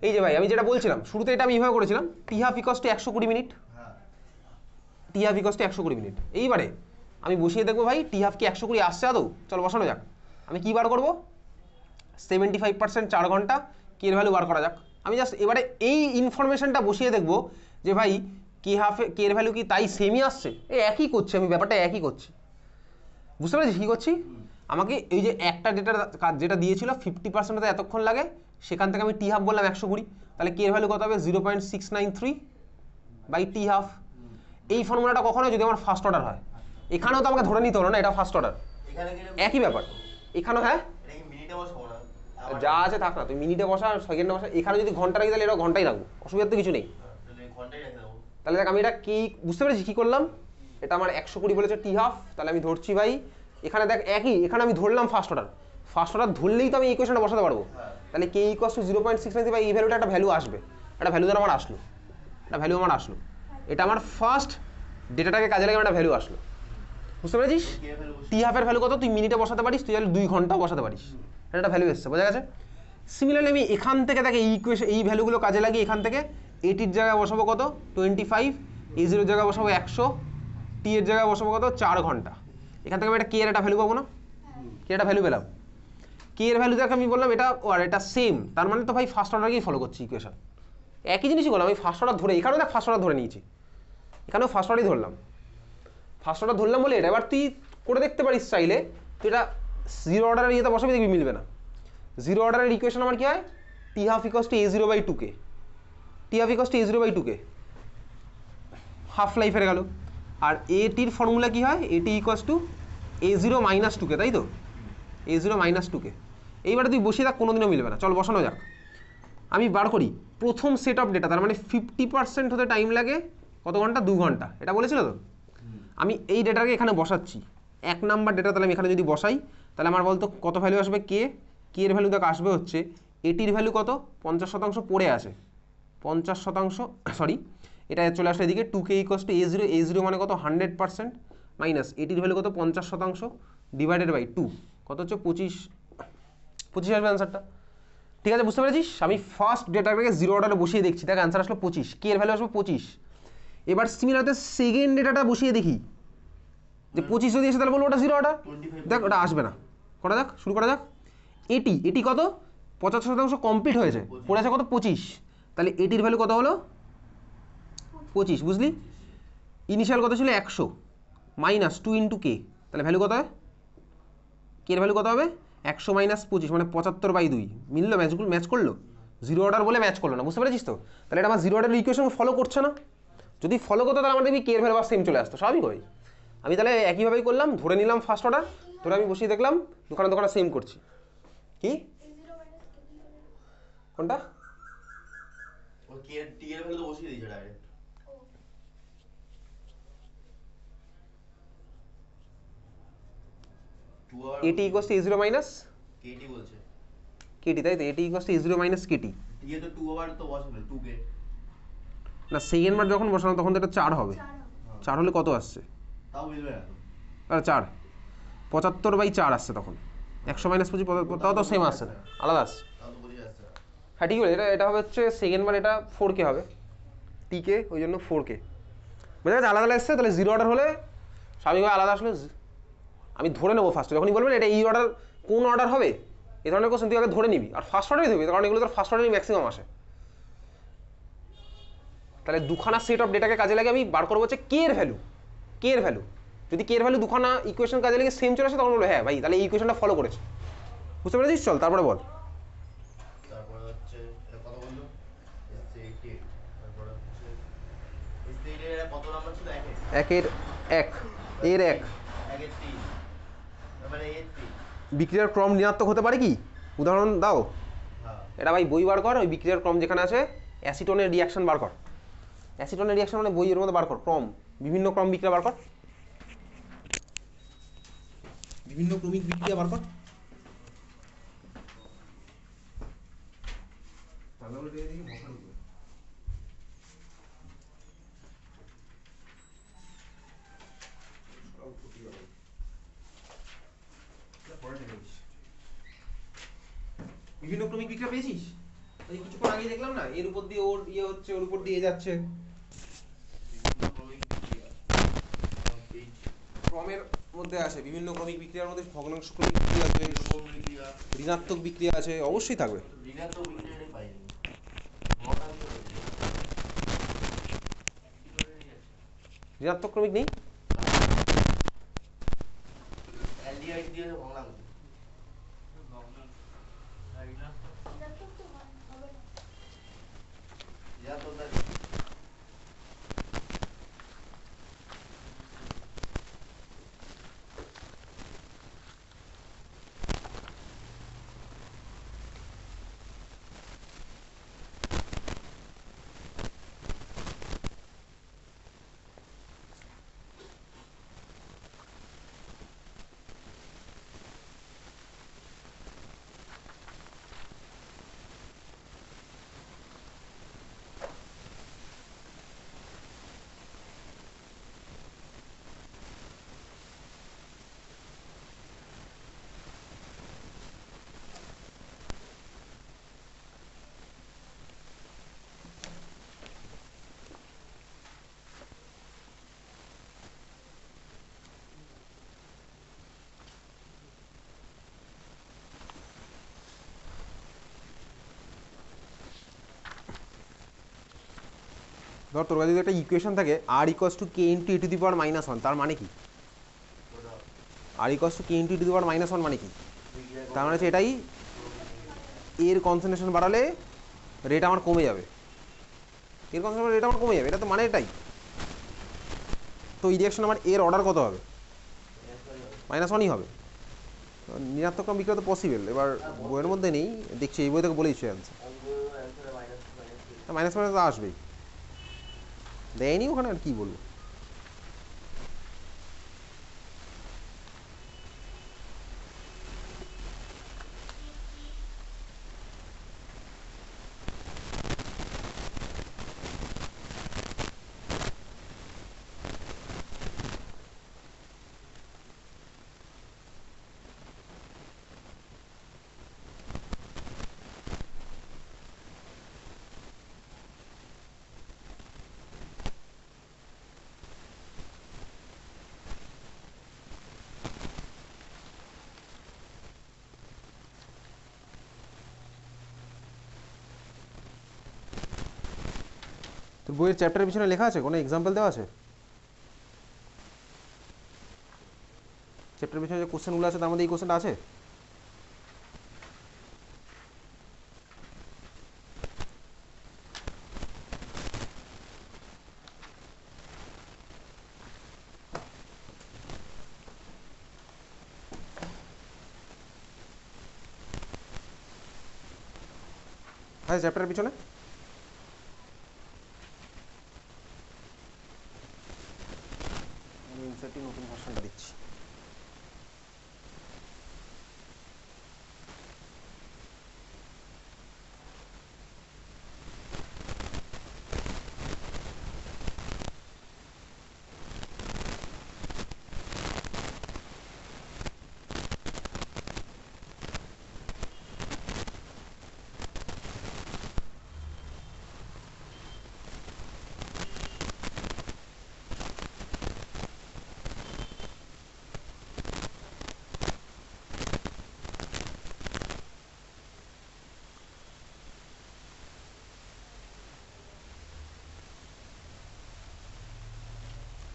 এই যে ভাই আমি যেটা বলছিলাম শুরুতে, এটা আমি এইভাবে করেছিলাম, t half equals to 120 minute, t half equals to 120 minute. এইবারে আমি বসিয়ে দেখবো ভাই টি হাফ কি 120 আসছে আদৌ? চল বসানো যাক। আমি কি বার করবো? 75% 4 ঘন্টা, কে এর ভ্যালু বার করা যাক। আমি জাস্ট এবারে এই ইনফরমেশনটা বসিয়ে দেখবো যে ভাই কে এর ভ্যালু কি তাই সেমই আসছে, একই করছে, আমি ব্যাপারটা একই করছি, বুঝতে পেরেছি কী করছি? আমাকে এই যে একটা যেটা দিয়েছিল 50% এতক্ষণ লাগে, সেখান থেকে আমি টি হাফ বললাম 120, তাহলে কে এর ভ্যালু কত হবে? 0.693/টি হাফ। এই ফর্মুলাটা কখনো যদি আমার ফার্স্ট অর্ডার হয়, এখানেও তো আমাকে ধরে নিতে হলো না এটা ফার্স্ট অর্ডার, একই ব্যাপার এখানেও। হ্যাঁ যা আছে থাক না, তুই মিনিটে বসা, সেকেন্ডে বসা, এখানে যদি ঘন্টা রাখি তাহলে এটা ঘন্টাই রাখবো, অসুবিধা তো কিছু নেই। তাহলে দেখ আমি এটা কি বুঝতে পেরেছি কী করলাম, এটা আমার 120 বলেছে টি হাফ, তাহলে আমি ধরছি ভাই এখানে দেখ একই, এখানে আমি ধরলাম ফার্স্ট অর্ডার ধরলেই তো আমি এই কোয়েশনটা বসাতে পারবো। তাহলে কে ইকুয়ালস টু 0.693 এই ভ্যালুটা একটা ভ্যালু আসবে, একটা ভ্যালু দ্বারা আমার আসলো, এটা আমার ফার্স্ট ডেটাটাকে কাজে লাগে একটা ভ্যালু আসলো, বুঝতে পেরেছিস? টি হাফের ভ্যালু কত তুই মিনিটে বসাতে পারিস, তুই তাহলে 2 ঘন্টাও বসাতে পারিস, এটা একটা ভ্যালু এসছে, বোঝা গেছে? সিমিলারলি আমি এখান থেকে দেখে এই ইকুয়েশন এই ভ্যালুগুলো কাজে লাগিয়ে এখান থেকে এটির জায়গায় বসাবো কত 25, এই জিরোর জায়গায় বসাবো 100, টি এর জায়গায় বসাবো কত 4 ঘন্টা। এখান থেকে আমি একটা কে এর একটা ভ্যালু পাবো না, কে একটা ভ্যালু পেলাম। কে এর ভ্যালু দেখে আমি বললাম এটা আর এটা সেম, তার মানে তো ভাই ফার্স্ট অর্ডারকেই ফলো করছি ইকুয়েশন, একই জিনিসই করলাম। আমি ফার্স্ট অর্ডার ধরে এখানেও দেখ ফার্স্ট অর্ডার ধরে নিয়েছি, এখানেও ফার্স্ট অর্ডারই ধরলাম, বলে এটা এবার তুই করে দেখতে পারিস চাইলে। তুই এটা জিরো অর্ডারের ইয়েতে বসাবি, দেখবি মিলবে না। জিরো অর্ডারের ইকুয়েশন আমার কি হয়, t half equals to a0/2k, half লাইফের গেল। আর এটির ফর্মুলা কি হয়, এটি ইকুয়ালস টু a0 - 2k, তাই তো? a0 - 2k। এইবারে তুই বসিয়ে দেখ, কোনোদিনও মিলবে না। চল বসানো যাক। আমি বার করি প্রথম সেট অফ ডেটা, তার মানে 50% হতে টাইম লাগে কত ঘন্টা? 2 ঘন্টা, এটা বলেছিল তো। আমি এই ডেটাকে এখানে বসাচ্ছি, 1 নাম্বার ডেটা, তাহলে আমি এখানে যদি বসাই তাহলে আমার বলতো কত ভ্যালু আসবে? কে এর ভ্যালু দেখ আসবে হচ্ছে, এটির ভ্যালু কত 50% পড়ে আছে, 50%, সরি এটা চলে আসলে এদিকে 2k ইকুয়ালস টু a0 মানে কত 100% মাইনাস এটির ভ্যালু কত 50% ডিভাইডেড বাই 2 কত হচ্ছে 25 আসবে অ্যান্সারটা, ঠিক আছে? বুঝতে পেরেছিস? আমি ফার্স্ট ডেটাটাকে জিরো অর্ডারে বসিয়ে দেখছি, দেখ অ্যান্সার আসলো 25, কে এর ভ্যালু আসবে 25। এবার সিমিলারতে সেকেন্ড ডেটাটা বসিয়ে দেখি যে 25 যদি এসে তাহলে বলবো ওটা জিরো অর্ডার, দেখ ওটা আসবে না। করা যাক, শুরু করা যাক। এটি কত 75% কমপ্লিট হয়েছে, পড়ে আছে কত 25, তাহলে এটির ভ্যালু কত হলো 25, বুঝলি? ইনিশিয়াল কত ছিল 100 মাইনাস 2 ইন্টু কে, তাহলে ভ্যালু কত হয়? কে এর ভ্যালু কত হবে 100 মাইনাস 25 মানে 75/2, মিললো? ম্যাচ করলো, জিরো অর্ডার বলে ম্যাচ করলো না, বুঝতে পেরেছিস তো? তাহলে এটা আমার জিরো অর্ডার ইকুয়েশন ফলো করছে না। যদি ফলো করতো তাহলে আমার দেখবি কে এর ভ্যালু সেম চলে আসতো স্বাভাবিকভাবেই। আমি তাহলে একইভাবেই করলাম, ধরে নিলাম ফার্স্ট অর্ডার, ধরে আমি বসিয়ে দেখলাম দোকানে সেম করছি। কি কোনটা? ও কে টি এর ভ্যালু তো বসিয়ে দিয়েছে ডাইরেক্ট। এটি equals to a0 minus kt বলছে কেটি, তাই তো? এটি equals to a0 minus kt. T এ তো 2 ওভার তো বসাবে 2 কে। না, সেকেন্ড বার যখন বসানো তখন তো এটা 4 হবে। 4 হলে কত আসছে? তাও মিলবে না তো। আর 4 75/4 আসছে তখন। 100 মাইনাস 25 তাও তো সেম আসছে না, আলাদা আসছে। তাও তো বুঝে যাচ্ছে। হ্যাঁ ঠিক আছে, এটা এটা হবে হচ্ছে সেকেন্ড বার, এটা 4k হবে, টিকে ওই জন্য 4k। বুঝা গেছে? আলাদা আলাদা এসছে, তাহলে জিরো অর্ডার হলে স্বাভাবিকভাবে আলাদা আসলে আমি ধরে নেবো ফার্স্টে, যখনই বলবেন এটা এই অর্ডার কোন অর্ডার হবে এই ধরনের কোশ্চেন তুই আগে ধরে নিবি, আর ফার্স্ট অর্ডারই দেবে, কারণ এগুলো তোর ফার্স্ট অর্ডারই ম্যাক্সিমাম আসে। তাহলে দুখানা সেট অফ ডেটাকে কাজে লাগে আমি বার করবো হচ্ছে কে এর ভ্যালু। কে এর ভ্যালু যদি কে এর ভ্যালু দুখানা ইকুয়েশন কাজে লেগে সেম চলে আসে, তখন বলবো হ্যাঁ ভাই তাহলে এই ইকুয়েশনটা ফলো করেছে। বুঝতে পেরেছিস? চল তারপরে বল। তারপরে হচ্ছে এটা কত বললো S88, তারপরে হচ্ছে S88 এর কত নাম্বার ছিল? একের এক, এর এক। একের 3, মানে এর 3। বিক্রিয়ার ক্রম ঋণাত্মক হতে পারে কি? উদাহরণ দাও। হ্যাঁ এটা ভাই বই বার কর, ওই বিক্রিয়ার ক্রম যেখানে আছে অ্যাসিটোনের রিয়াকশন বার কর। অ্যাসিটোনের রিয়াকশন মানে বইয়ের মধ্যে বার কর, ক্রম, বিভিন্ন ক্রম বিক্রিয়া বার কর, বিভিন্ন ক্রমিক বিক্রিয়া বার কর। বিভিন্ন ক্রমিক বিক্রিয়া পেয়েছিস? এই কিছুক্ষণ আগে দেখলাম না, এর উপর দিয়ে ওর ইয়ে হচ্ছে, ওর উপর দিয়ে যাচ্ছে। ক্রমের মধ্যে আছে বিভিন্ন ক্রমিক বিক্রিয়ার মধ্যে ভগ্নাংশ ক্রমিক বিক্রিয়া আছে, ঋণাত্মক বিক্রিয়া আছে, অবশ্যই থাকবে। ঋণাত্মক বিক্রিয়াটাই পাইনি। ঋণাত্মক ক্রমিক নেই? অ্যালডিহাইড দিয়ে ভগ্নাংশ। ঋণাত্মকটা ধর তোর কাছে যদি একটা ইকুয়েশন থাকে r equals to k into e to the power minus one, তার মানে কি? R equals to k into e to the power minus one মানে কি? তার মানে হচ্ছে এটাই, এর কনসেন্ট্রেশন বাড়ালে রেট আমার কমে যাবে, এর কনসেন্ট্রেশন রেট আমার কমে যাবে, এটা তো মানে এটাই। তো এই রিয়াকশন আমার এর অর্ডার কত হবে? মাইনাস ওয়ানই হবে। ঋণাত্মক ক্রম বিক্রিয়া তো পসিবল, এবার বইয়ের মধ্যে নেই, দেখছি এই বই থেকে বলেইছে অ্যান্সার। মাইনাস মাইনাস তো আসবেই, দেয়নি ওখানে, আর কি বলবো। তোর বইয়ের চ্যাপ্টারের পিছনে লেখা আছে, কোনো এক্সাম্পল দেওয়া আছে? চ্যাপ্টারের পিছনে যে কোশ্চেনগুলো আছে তার মধ্যে এই কোশ্চেনটা আছে? হ্যাঁ চ্যাপ্টারের পিছনে আমি ইনসার্টটি নতুন ভার্সনটা দিচ্ছি।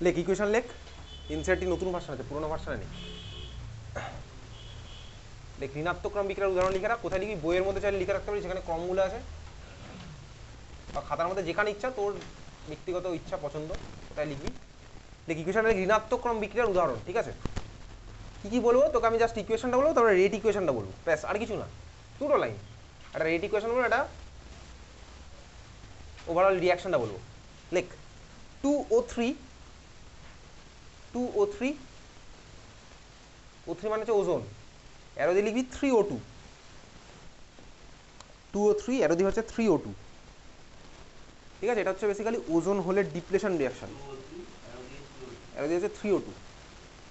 লেখ ইকুয়েশন লেখ, ইনসার্টটি নতুন ভার্সন আছে, পুরোনো ভার্সনে নেই। লেখ ঋণাত্মক ক্রম বিক্রিয়ার উদাহরণ লিখে রাখ। কোথায় লিখবি? বইয়ের মধ্যে চাইলে লিখে রাখতে পারি, সেখানে ক্রমগুলো আছে, বা খাতার মধ্যে যেখানে ইচ্ছা তোর ব্যক্তিগত ইচ্ছা পছন্দ কোথায় লিখবি। লেখ ইকুয়েশন লেখ ঋণাত্মক ক্রম বিক্রিয়ার উদাহরণ। ঠিক আছে, কী কী বলবো তোকে? আমি জাস্ট ইকুয়েশনটা বলবো, তারপরে রেট ইকুয়েশনটা বলবো, ব্যাস, আর কিছু না, দুটো লাইন। একটা রেট ইকুয়েশন বলবো, একটা ওভারঅল রিয়াকশনটা বলবো। লেখ 2O3 O3 মানে হচ্ছে ওজোন, অ্যারো দিয়ে লিখবি 3O2, 2O3 অ্যারো দিয়ে হচ্ছে 3O2। ঠিক আছে, এটা হচ্ছে বেসিক্যালি ওজোন হোলের ডিপ্লেশন রিয়াকশন। অ্যারো দিয়ে হচ্ছে 3O2,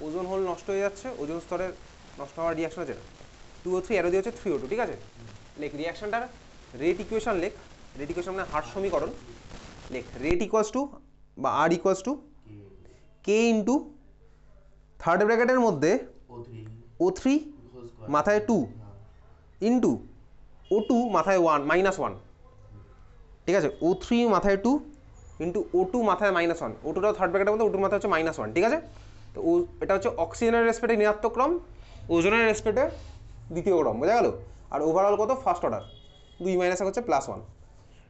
ওজোন হোল নষ্ট হয়ে যাচ্ছে, ওজোন স্তরের নষ্ট হওয়ার রিয়াকশন আছে এটা। 2O3 অ্যারো দিয়ে হচ্ছে 3O2। ঠিক আছে, লেখ রিয়াকশনটার রেট ইকুয়েশন লেখ। রেট ইকুয়েশন মানে হার সমীকরণ। লেখ রেট ইকুয়ালস টু বা r equals to k into third ব্র্যাকেটের মধ্যে O3 মাথায় 2 ইন্টু O2 মাথায় 1 -1। ঠিক আছে, O3 মাথায় 2 ইন্টু O2 মাথায় -1। O2টাও থার্ড ব্র্যাকেটের মধ্যে, O2 মাথায় হচ্ছে -1। ঠিক আছে, তো এটা হচ্ছে অক্সিজেনের রেসপেক্টে ঋণাত্মক ক্রম, ওজনের রেসপেক্টে দ্বিতীয় ক্রম, বোঝা গেল? আর ওভারঅল কত? First order. 2 - 1 হচ্ছে +1।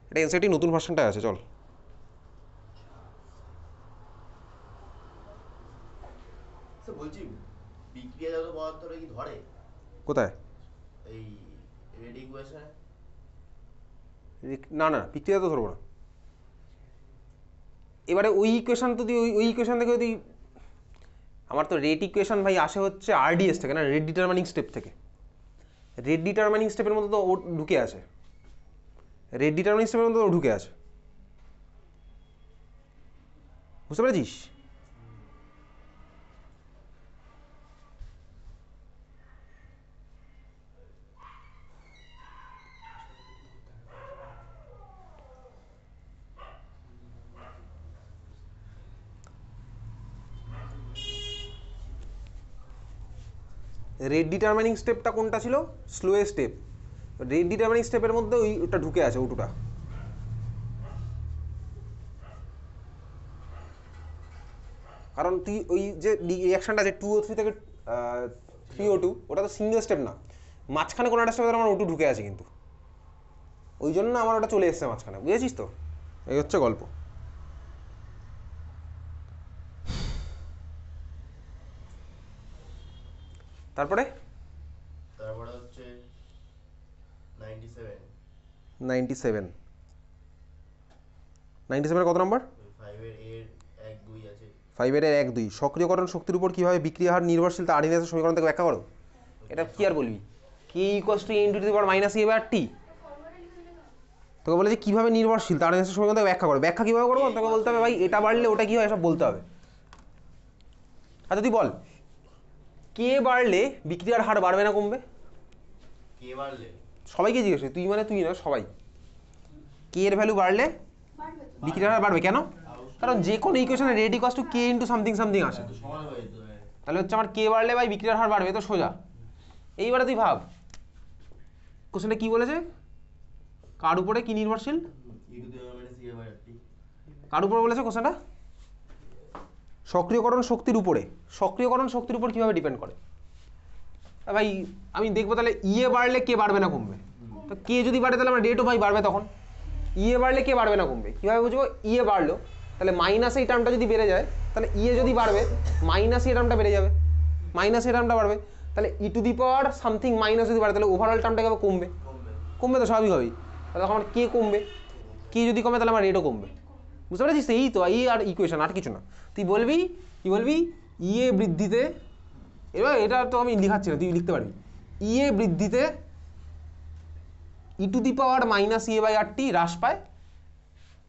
এটা এনসিইআরটি নতুন ভার্সনটায় আছে, চল। বলছি বিক্রিয়াজাত পদার্থটা কি ধরে কোথায়? এই রেড ইকুয়েশনে? না না, বিক্রিয়া তো ধরবো না। এবারে ওই ইকুয়েশন তো ওই ইকুয়েশন থেকে যদি, আমার তো রেট ইকুয়েশন ভাই আসে হচ্ছে আরডিএস থেকে, না রেট ডিটারমাইনিং স্টেপ থেকে। রেট ডিটারমাইনিং স্টেপের মধ্যে তো ও ঢুকে আছে, রেট ডিটারমাইনিং স্টেপের মধ্যে ও ঢুকে আছে, বুঝতে পেরেছিস? রেট ডিটারমাইনিং স্টেপটা কোনটা ছিল? Slowest step. রেট ডিটারমাইনিং স্টেপের মধ্যে ওটা ঢুকে আছে, ওটুটা। কারণ তুই ওই যে রিয়াকশনটা আছে 2O3 থেকে 3O2, ওটা তো সিঙ্গেল স্টেপ না, মাঝখানে কোনো একটা স্টেপে আমার O2 ঢুকে আছে, কিন্তু ওই জন্য আমার ওটা চলে এসছে মাঝখানে, বুঝেছিস তো? এই হচ্ছে গল্প। তারপরে হচ্ছে 97 কত নম্বর? 5 এর 1 2 আছে। 5 এর 1 2 সক্রিয়করণ শক্তির উপর কীভাবে বিক্রিয়া হার নির্ভরশীল তা আর্ডিনেসের সমীকরণ থেকে ব্যাখ্যা করো। এটা কি আর বলবি? K = (A/-A/T)। তোকে বলে যে কীভাবে নির্ভরশীল তা আর্ডিনেসের সমীকরণ থেকে ব্যাখ্যা করো। ব্যাখ্যা কীভাবে করবো? তোকে বলতে হবে ভাই এটা বাড়লে ওটা কী হয়, এসব বলতে হবে। আচ্ছা তুই বল, কে বাড়লে বিক্রিয়ার হার বাড়বে না কমবে? কে বাড়লে? সবাইকে জিজ্ঞেস করি, তুই মানে তুই না, সবাই। কে এর ভ্যালু বাড়লে বিক্রিয়ার হার বাড়বে, কেন? কারণ যে কোনো ইকুয়েশনে rate equals to k into something something আসে, তাহলে হচ্ছে আমার কে বাড়লে ভাই বিক্রিয়ার হার বাড়বে, তো সোজা। এইবারে তুই ভাব কোশ্চেনটা কি বলেছে, কার উপরে কি নির্ভরশীল? কার উপরে বলেছে কোশ্চেনটা? সক্রিয়করণ শক্তির উপরে। সক্রিয়করণ শক্তির উপর কীভাবে ডিপেন্ড করে ভাই? আমি দেখবো তাহলে ইয়ে বাড়লে কে বাড়বে না কমবে, তো কে যদি বাড়ে তাহলে আমার রেটও ভাই বাড়বে। তখন ইয়ে বাড়লে কে বাড়বে না কমবে কীভাবে বুঝবো? ইয়ে বাড়লো, তাহলে মাইনাস এই টার্মটা যদি বেড়ে যায়, তাহলে ইয়ে যদি বাড়বে মাইনাস এই টার্মটা বেড়ে যাবে, মাইনাস এই টার্মটা বাড়বে, তাহলে e two the power something minus যদি বাড়ে তাহলে ওভারঅল টার্মটা কীভাবে কমবে? কমবে তো স্বাভাবিকভাবেই। তাহলে তখন আমার কে কমবে, কে যদি কমে তাহলে আমার রেটও কমবে। বুঝতে পেরেছিস? এই তো এই আর ইকুয়েশন, আর কিছু না। তুই বলবি কি বলবি, ইএ বৃদ্ধিতে, এবার এটা তো আমি লিখাচ্ছি না, তুই লিখতে পারবি, ইএ বৃদ্ধিতে e⁻−e/RT হ্রাস পায়।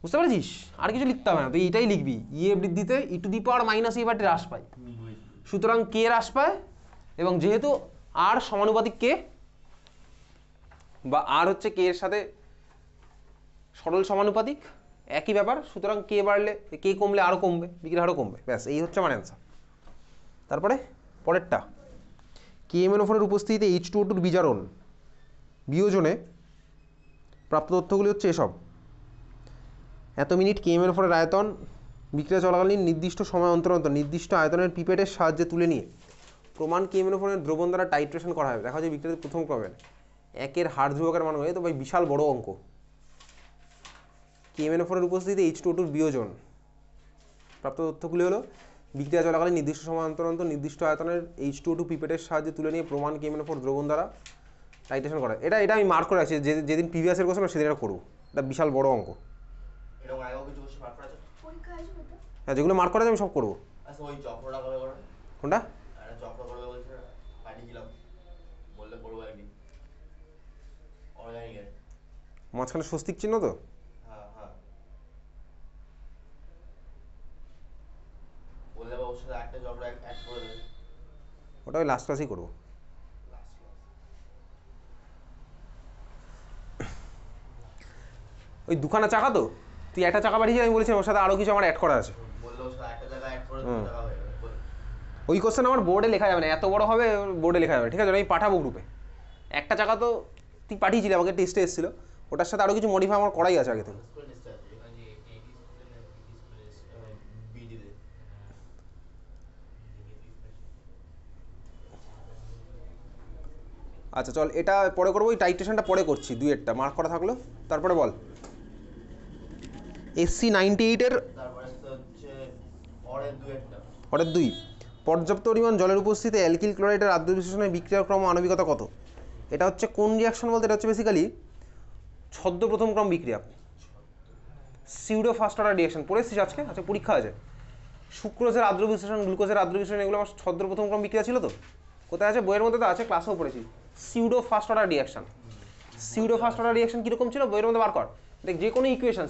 বুঝতে পেরেছিস? আর কিছু লিখতে হবে না, তুই এটাই লিখবি, ইএ বৃদ্ধিতে e⁻−e/RT হ্রাস পায়, সুতরাং কে হ্রাস পায়, এবং যেহেতু আর সমানুপাতিক কে, বা আর হচ্ছে কে এর সাথে সরল সমানুপাতিক, একই ব্যাপার, সুতরাং কে বাড়লে, কে কমলে আরও কমবে, বিক্রির হারও কমবে। ব্যাস, এই হচ্ছে আমার অ্যান্সার। তারপরে পরেরটা, KMnO4 এর উপস্থিতিতে H2O2 এর বিয়োজনে প্রাপ্ত তথ্যগুলি হচ্ছে এসব: এত মিনিট KMnO4 এর আয়তন বিক্রিয়া চলাকালীন নির্দিষ্ট সময় অন্তর অন্তর নির্দিষ্ট আয়তনের পিপেটের সাহায্যে তুলে নিয়ে প্রমাণ KMnO4 এর দ্রবণ দ্বারা টাইট্রেশন করা হবে। দেখা যায় বিক্রিয়াতে প্রথম ক্রমের একের হার ধ্রুবকের মান হয়, তো ভাই বিশাল বড় অঙ্ক। KMnO4 এর উপস্থিতিতে H2O2 এর বিয়োজন প্রাপ্ত তথ্যগুলি হলো: বিক্রিয়া চলাকালীন নির্দিষ্ট সময় অন্তর অন্তর নির্দিষ্ট আয়তনের H2O2 পিপেটের সাহায্যে তুলে নিয়ে প্রমাণ KMnO4 দ্রবণ দ্বারা টাইট্রেশন করা। এটা আমি মার্ক করে রাখছি, যেদিন প্রিভিয়াসের কোশ্চেন সেদিন এটা করবো। এটা বিশাল বড় অঙ্ক। এরকম আগেও কিছু কোশ্চেন মার্ক করা আছে? হ্যাঁ, যেগুলো মার্ক করা আছে আমি সব করবো। আচ্ছা, ওই চক্রটা কবে করবে? কোনটা? একটা চক্র করবে বলছে, পাঠিয়েছিলাম, বললে করবো একদিন, অর্গানিকের। মাঝখানে স্বস্তিক চিহ্ন তো? হ্যাঁ হ্যাঁ, বললে ওর সাথে একটা চক্র অ্যাড করে দেবে। ওটা ওই লাস্ট ক্লাসেই করবো। ওই দুখানা চাকা তো, তুই একটা চাকা পাঠিয়েছিস, আমি বলেছিলাম ওর সাথে আরও কিছু আমার অ্যাড করা আছে। বললে ওর সাথে একটা জায়গায় অ্যাড করে 2 টাকা হয়ে যাবে। ওই কোশ্চেন আমার বোর্ডে লেখা যাবে না, এত বড় হবে, বোর্ডে লেখা যাবে না, ঠিক আছে? আমি পাঠাবো গ্রুপে। একটা চাকা তো তুই পাঠিয়েছিলি, আমাকে টেস্টে এসেছিলো, ওটার সাথে আরও কিছু মডিফাই আমার করাই আছে আগে থেকে। আচ্ছা চল, এটা পরে করবো, ওই টাইট্রেশনটা পরে করছি, দুইয়েরটা মার্ক করা থাকলো। তারপরে বল, SC98 তারপরে হচ্ছে পরের দুয়েরটা, পরের 2, পর্যাপ্ত পরিমাণ জলের উপস্থিতিতে অ্যালকিল ক্লোরাইডের আদ্র বিশ্লেষণে বিক্রিয়ার ক্রম আণবিকতা কত? এটা হচ্ছে কোন রিয়াকশন বলতে, এটা হচ্ছে বেসিক্যালি ছদ্ম প্রথম ক্রম বিক্রিয়া, সিউডো ফার্স্ট অর্ডার রিয়াকশন। পড়েছিস আজকে? আচ্ছা, পরীক্ষা আছে। সুক্রোজের আদ্র বিশ্লেষণ, গ্লুকোজের আদ্র বিশ্লেষণ, এগুলো আমার ছদ্ম প্রথম ক্রম বিক্রিয়া ছিল তো। কোথায় আছে? বইয়ের মধ্যে তো আছে, ক্লাসেও পড়েছি। Pseudo first order reaction, pseudo first order reaction কীরকম ছিল বইয়ের মধ্যে বার কর, দেখ যে কোনো ইকুয়েশন